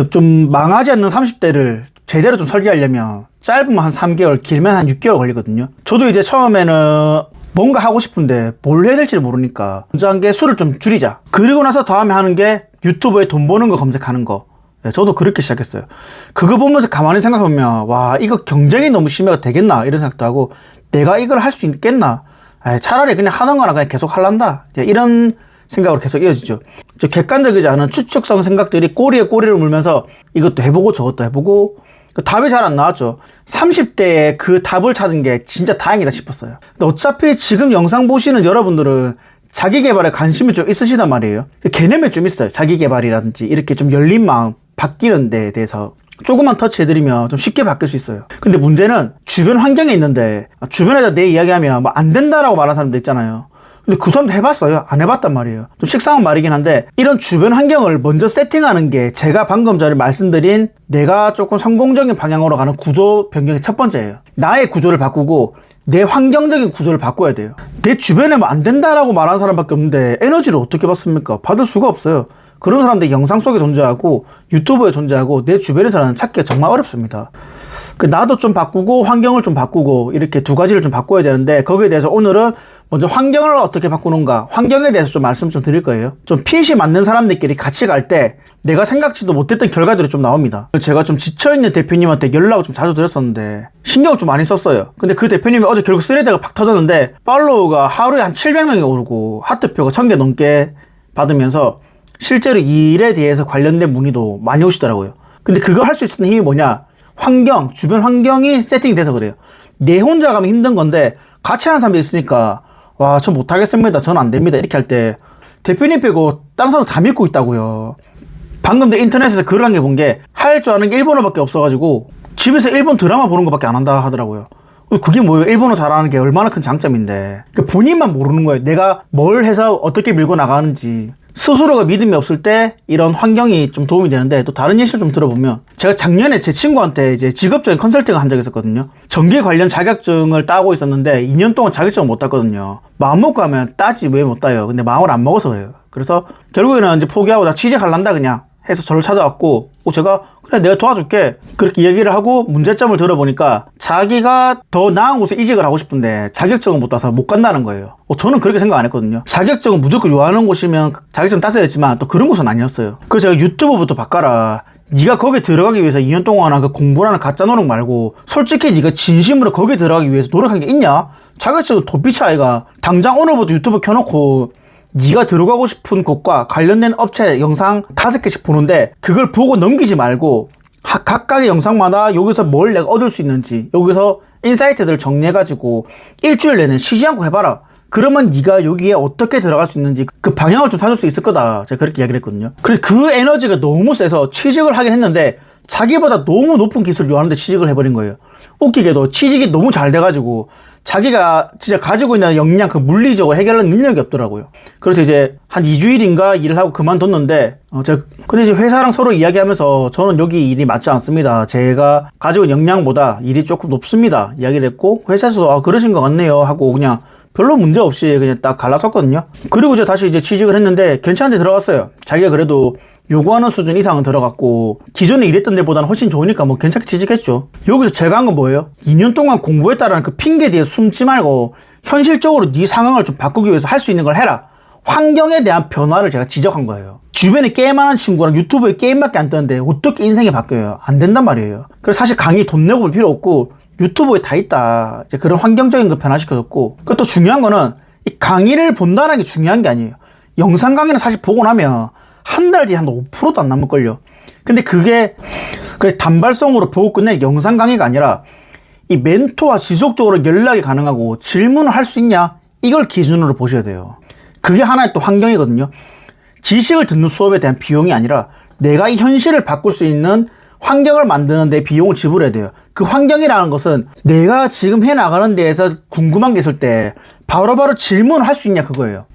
좀 망하지 않는 30대를 제대로 좀 설계하려면 짧으면 한 3개월, 길면 한 6개월 걸리거든요. 저도 이제 처음에는 뭔가 하고 싶은데 뭘 해야 될지 모르니까 먼저 한 게 수를 좀 줄이자. 그리고 나서 다음에 하는 게 유튜브에 돈 버는 거 검색하는 거. 네, 저도 그렇게 시작했어요. 그거 보면서 가만히 생각해보면 와, 이거 경쟁이 너무 심해가 되겠나 이런 생각도 하고, 내가 이걸 할 수 있겠나, 차라리 그냥 하던 거나 그냥 계속 할란다, 이런 생각으로 계속 이어지죠. 저 객관적이지 않은 추측성 생각들이 꼬리에 꼬리를 물면서 이것도 해보고 저것도 해보고 답이 잘 안 나왔죠. 30대에 그 답을 찾은 게 진짜 다행이다 싶었어요. 근데 어차피 지금 영상 보시는 여러분들은 자기 개발에 관심이 좀 있으시단 말이에요. 개념이 좀 있어요. 자기 개발이라든지 이렇게 좀 열린 마음, 바뀌는 데에 대해서 조금만 터치해드리면 좀 쉽게 바뀔 수 있어요. 근데 문제는 주변 환경에 있는데, 주변에다 내 이야기하면 뭐 안 된다라고 말하는 사람도 있잖아요. 근데 그 사람도 해봤어요? 안 해봤단 말이에요. 좀 식상한 말이긴 한데, 이런 주변 환경을 먼저 세팅하는 게 제가 방금 전에 말씀드린 내가 조금 성공적인 방향으로 가는 구조 변경의 첫 번째예요. 나의 구조를 바꾸고 내 환경적인 구조를 바꿔야 돼요. 내 주변에 뭐 안 된다라고 말하는 사람밖에 없는데 에너지를 어떻게 받습니까? 받을 수가 없어요. 그런 사람들이 영상 속에 존재하고 유튜브에 존재하고 내 주변에서는 찾기가 정말 어렵습니다. 나도 좀 바꾸고 환경을 좀 바꾸고 이렇게 두 가지를 좀 바꿔야 되는데, 거기에 대해서 오늘은 먼저 환경을 어떻게 바꾸는가, 환경에 대해서 좀 말씀 좀 드릴 거예요. 좀 핏이 맞는 사람들끼리 같이 갈 때 내가 생각지도 못했던 결과들이 좀 나옵니다. 제가 좀 지쳐있는 대표님한테 연락을 좀 자주 드렸었는데 신경을 좀 많이 썼어요. 근데 그 대표님이 어제 결국 스레드가 팍 터졌는데 팔로우가 하루에 한 700명이 오르고 하트표가 1000개 넘게 받으면서 실제로 이 일에 대해서 관련된 문의도 많이 오시더라고요. 근데 그거 할 수 있었던 힘이 뭐냐? 환경, 주변 환경이 세팅이 돼서 그래요. 내 혼자 가면 힘든 건데 같이 하는 사람들이 있으니까 와, 저 못하겠습니다, 전 안 됩니다 이렇게 할 때 대표님 빼고 다른 사람 다 믿고 있다고요. 방금도 인터넷에서 글을 한 개 본 게 할 줄 아는 게 일본어밖에 없어가지고 집에서 일본 드라마 보는 것밖에 안 한다 하더라고요. 그게 뭐예요? 일본어 잘하는 게 얼마나 큰 장점인데. 본인만 모르는 거예요. 내가 뭘 해서 어떻게 밀고 나가는지. 스스로가 믿음이 없을 때 이런 환경이 좀 도움이 되는데, 또 다른 예시를 좀 들어보면, 제가 작년에 제 친구한테 이제 직업적인 컨설팅을 한 적이 있었거든요. 전기 관련 자격증을 따고 있었는데 2년 동안 자격증을 못 땄거든요. 마음 먹고 하면 따지 왜 못 따요? 근데 마음을 안 먹어서 그래요. 그래서 결국에는 이제 포기하고 나 취직할란다 그냥 해서 저를 찾아왔고, 제가 그래 내가 도와줄게 그렇게 얘기를 하고 문제점을 들어보니까 자기가 더 나은 곳에 이직을 하고 싶은데 자격증을 못 따서 못 간다는 거예요. 저는 그렇게 생각 안 했거든요. 자격증은 무조건 요하는 곳이면 자격증 땄어야 했지만 또 그런 곳은 아니었어요. 그래서 제가 유튜브부터 바꿔라, 네가 거기에 들어가기 위해서 2년 동안 그 공부라는 가짜 노력 말고 솔직히 네가 진심으로 거기에 들어가기 위해서 노력한 게 있냐? 자격증은 도피치 아이가 당장 오늘부터 유튜브 켜놓고 네가 들어가고 싶은 곳과 관련된 업체 영상 5개씩 보는데 그걸 보고 넘기지 말고 각각의 영상마다 여기서 뭘 내가 얻을 수 있는지 여기서 인사이트들을 정리해가지고 일주일 내내 쉬지 않고 해봐라. 그러면 네가 여기에 어떻게 들어갈 수 있는지 그 방향을 좀 찾을 수 있을 거다. 제가 그렇게 이야기를 했거든요. 그래서 그 에너지가 너무 세서 취직을 하긴 했는데 자기보다 너무 높은 기술을 요하는데 취직을 해버린 거예요. 웃기게도 취직이 너무 잘 돼가지고 자기가 진짜 가지고 있는 역량, 그 물리적으로 해결하는 능력이 없더라고요. 그래서 이제 한 2주일인가 일을 하고 그만뒀는데, 근데 이제 회사랑 서로 이야기하면서 저는 여기 일이 맞지 않습니다. 제가 가지고 있는 역량보다 일이 조금 높습니다. 이야기를 했고, 회사에서도 그러신 것 같네요 하고 그냥 별로 문제 없이 그냥 딱 갈라섰거든요. 그리고 이제 다시 이제 취직을 했는데 괜찮은 데 들어갔어요. 자기가 그래도 요구하는 수준 이상은 들어갔고 기존에 일했던 데보다는 훨씬 좋으니까 뭐 괜찮게 취직했죠. 여기서 제가 한 건 뭐예요? 2년 동안 공부했다라는 그 핑계 뒤에 숨지 말고 현실적으로 네 상황을 좀 바꾸기 위해서 할 수 있는 걸 해라. 환경에 대한 변화를 제가 지적한 거예요. 주변에 게임하는 친구랑 유튜브에 게임밖에 안 뜨는데 어떻게 인생이 바뀌어요? 안 된단 말이에요. 그래서 사실 강의 돈 내고 볼 필요 없고 유튜브에 다 있다. 이제 그런 환경적인 거 변화시켜줬고, 그리고 또 중요한 거는 이 강의를 본다는 게 중요한 게 아니에요. 영상 강의는 사실 보고 나면 한 달 뒤에 한 5%도 안 남을걸요. 근데 그게 단발성으로 보고 끝낼 영상 강의가 아니라 이 멘토와 지속적으로 연락이 가능하고 질문을 할 수 있냐, 이걸 기준으로 보셔야 돼요. 그게 하나의 또 환경이거든요. 지식을 듣는 수업에 대한 비용이 아니라 내가 이 현실을 바꿀 수 있는 환경을 만드는 데 비용을 지불해야 돼요. 그 환경이라는 것은 내가 지금 해나가는 데에서 궁금한 게 있을 때 바로바로 질문을 할 수 있냐, 그거예요.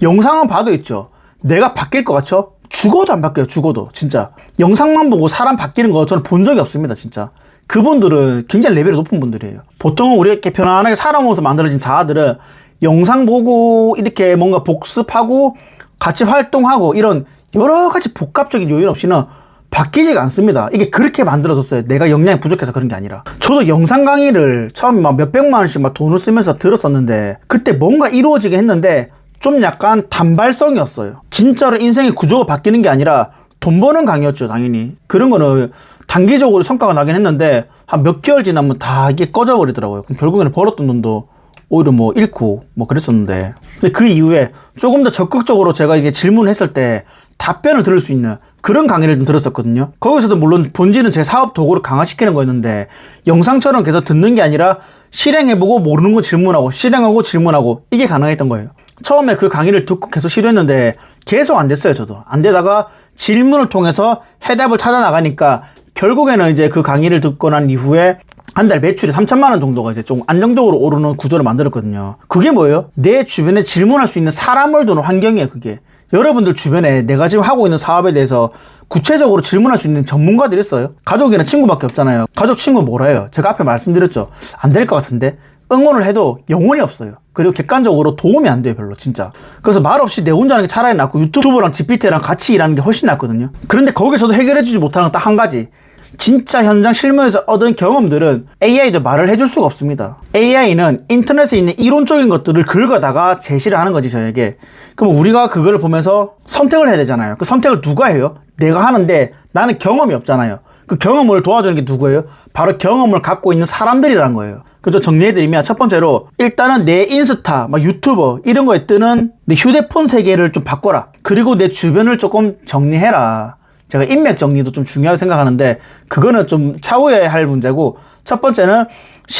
영상은 봐도 있죠. 내가 바뀔 것 같죠? 죽어도 안 바뀌어요. 죽어도. 진짜 영상만 보고 사람 바뀌는 거 저는 본 적이 없습니다. 진짜 그분들은 굉장히 레벨이 높은 분들이에요. 보통은 우리 이렇게 편안하게 살아오면서 만들어진 자아들은 영상 보고 이렇게 뭔가 복습하고 같이 활동하고 이런 여러 가지 복합적인 요인 없이는 바뀌지가 않습니다. 이게 그렇게 만들어졌어요. 내가 역량이 부족해서 그런 게 아니라. 저도 영상 강의를 처음에 막 몇백만 원씩 막 돈을 쓰면서 들었었는데 그때 뭔가 이루어지게 했는데 좀 약간 단발성이었어요. 진짜로 인생의 구조가 바뀌는 게 아니라 돈 버는 강의였죠, 당연히. 그런 거는 단기적으로 성과가 나긴 했는데 한 몇 개월 지나면 다 이게 꺼져버리더라고요. 그럼 결국에는 벌었던 돈도 오히려 뭐 잃고 뭐 그랬었는데, 근데 그 이후에 조금 더 적극적으로 제가 이게 질문을 했을 때 답변을 들을 수 있는 그런 강의를 좀 들었었거든요. 거기서도 물론 본질은 제 사업 도구를 강화시키는 거였는데 영상처럼 계속 듣는 게 아니라 실행해보고 모르는 거 질문하고 실행하고 질문하고 이게 가능했던 거예요. 처음에 그 강의를 듣고 계속 시도했는데 계속 안 됐어요. 저도 안 되다가 질문을 통해서 해답을 찾아 나가니까 결국에는 이제 그 강의를 듣고 난 이후에 한 달 매출이 3천만 원 정도가 이제 좀 안정적으로 오르는 구조를 만들었거든요. 그게 뭐예요? 내 주변에 질문할 수 있는 사람을 두는 환경이에요. 그게 여러분들 주변에 내가 지금 하고 있는 사업에 대해서 구체적으로 질문할 수 있는 전문가들이 있어요. 가족이나 친구밖에 없잖아요. 가족 친구 뭐라 해요? 제가 앞에 말씀드렸죠. 안 될 것 같은데 응원을 해도 영혼이 없어요. 그리고 객관적으로 도움이 안 돼요, 별로, 진짜. 그래서 말 없이 내 혼자 하는 게 차라리 낫고 유튜브랑 GPT랑 같이 일하는 게 훨씬 낫거든요. 그런데 거기서도 해결해주지 못하는 건 딱 한 가지. 진짜 현장 실무에서 얻은 경험들은 AI도 말을 해줄 수가 없습니다. AI는 인터넷에 있는 이론적인 것들을 긁어다가 제시를 하는 거지, 저에게. 그럼 우리가 그거를 보면서 선택을 해야 되잖아요. 그 선택을 누가 해요? 내가 하는데 나는 경험이 없잖아요. 그 경험을 도와주는 게 누구예요? 바로 경험을 갖고 있는 사람들이란 거예요. 그래서 정리해드리면 첫 번째로 일단은 내 인스타, 막 유튜버 이런 거에 뜨는 내 휴대폰 세계를 좀 바꿔라. 그리고 내 주변을 조금 정리해라. 제가 인맥 정리도 좀 중요하게 생각하는데 그거는 좀 차후에 할 문제고, 첫 번째는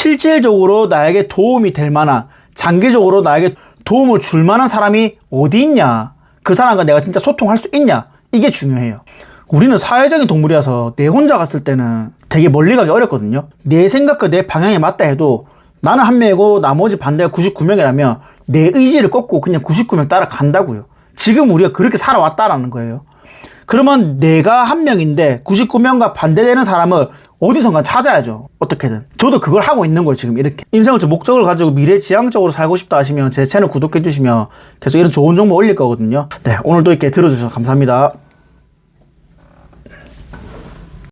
실질적으로 나에게 도움이 될 만한, 장기적으로 나에게 도움을 줄 만한 사람이 어디 있냐, 그 사람과 내가 진짜 소통할 수 있냐, 이게 중요해요. 우리는 사회적인 동물이라서 내 혼자 갔을 때는 되게 멀리 가기 어렵거든요. 내 생각과 내 방향에 맞다 해도 나는 한 명이고 나머지 반대가 99명이라면 내 의지를 꺾고 그냥 99명 따라간다고요. 지금 우리가 그렇게 살아왔다라는 거예요. 그러면 내가 한 명인데 99명과 반대되는 사람을 어디선가 찾아야죠. 어떻게든. 저도 그걸 하고 있는 거예요, 지금 이렇게. 인생을 좀 목적을 가지고 미래지향적으로 살고 싶다 하시면 제 채널 구독해 주시면 계속 이런 좋은 정보 올릴 거거든요. 네, 오늘도 이렇게 들어주셔서 감사합니다.